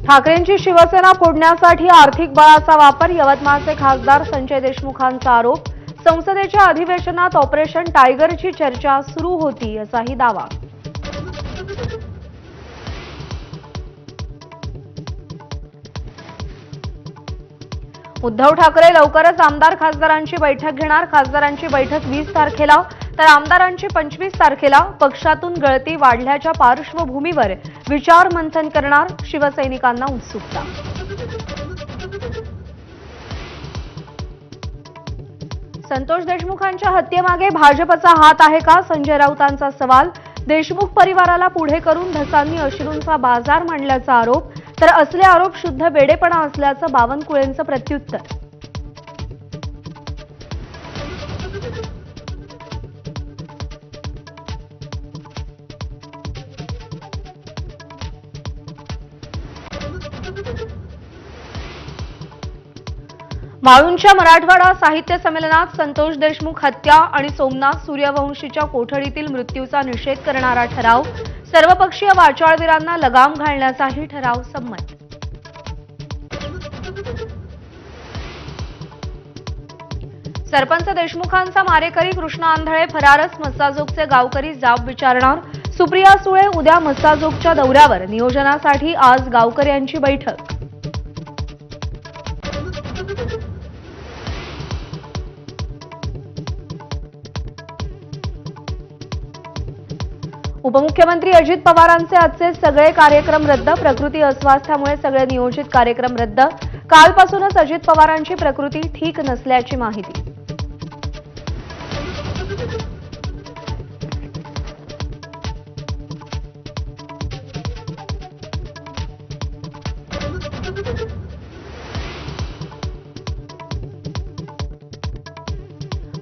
ठाकरेंची शिवसेना फोडण्यासाठी आर्थिक बळाचा वापर, यवतमाळचे खासदार संजय देशमुखांचा आरोप। संसदेच्या अधिवेशनात ऑपरेशन टायगरची चर्चा सुरू होती असाही दावा। उद्धव ठाकरे लवकरच आमदार खासदारांची बैठक घेणार। खासदारांची बैठक 20 तारखेला तर आमदारांची 25 तारखेला। पक्षातून गळती वाढल्याच्या पार्श्वभूमीवर विचार मंथन करणार, शिवसैनिकांना उत्सुकता। संतोष देशमुखांच्या हत्येमागे भाजपचा हात आहे का? संजय राऊतांचा सवाल। देशमुख परिवाराला पुढे करून धसांनी अश्रूंचा बाजार मांडल्याचा आरोप, तर असले आरोप शुद्ध वेडेपणा असल्याचं बावनकुळेंचं प्रत्युत्तर। वाळूंच्या मराठवाडा साहित्य संमेलनात संतोष देशमुख हत्या आणि सोमनाथ सूर्यवंशीच्या कोठडीतील मृत्यूचा निषेध करणारा ठराव। सर्वपक्षीय वाचाळवीरांना लगाम घालण्याचाही ठराव संमत। सरपंच देशमुखांचा मारेकरी कृष्णा आंधळे फरारच, मस्साजोगचे गावकरी जाब विचारणार। सुप्रिया सुळे उद्या मस्साजोगच्या दौऱ्यावर, नियोजनासाठी आज गावकऱ्यांची बैठक। उपमुख्यमंत्री अजित पवारांचे आजचे सगळे कार्यक्रम रद्द। प्रकृती अस्वास्थ्यामुळे सगळे नियोजित कार्यक्रम रद्द। कालपासूनच अजित पवारांची प्रकृती ठीक नसल्याची माहिती।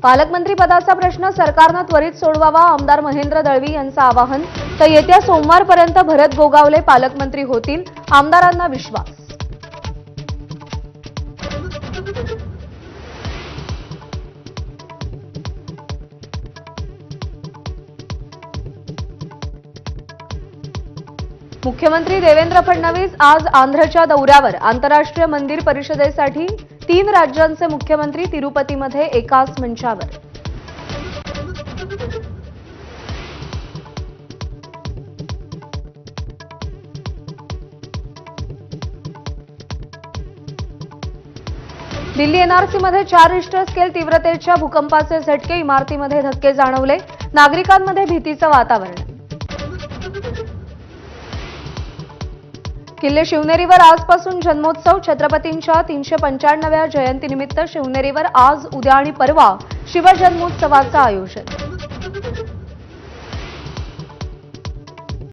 पालकमंत्री पदाचा प्रश्न सरकारनं त्वरित सोडवावा, आमदार महेंद्र दळवी यांचं आवाहन। तर येत्या सोमवारपर्यंत भरत गोगावले पालकमंत्री होतील, आमदारांना विश्वास। मुख्यमंत्री देवेंद्र फडणवीस आज आंध्रच्या दौऱ्यावर। आंतरराष्ट्रीय मंदिर परिषदेसाठी 3 राज्यांचे मुख्यमंत्री तिरुपतीमध्ये एकाच मंचावर। दिल्ली एनआरसीमध्ये 4 रिश्टर स्केल तीव्रतेच्या भूकंपाचे झटके, इमारतीमध्ये धक्के जाणवले, नागरिकांमध्ये भीतीचं वातावरण। किल्ले शिवनेरीवर आजपासून जन्मोत्सव। छत्रपतींच्या 395व्या जयंतीनिमित्त शिवनेरीवर आज, उद्या आणि परवा शिवजन्मोत्सवाचं आयोजन।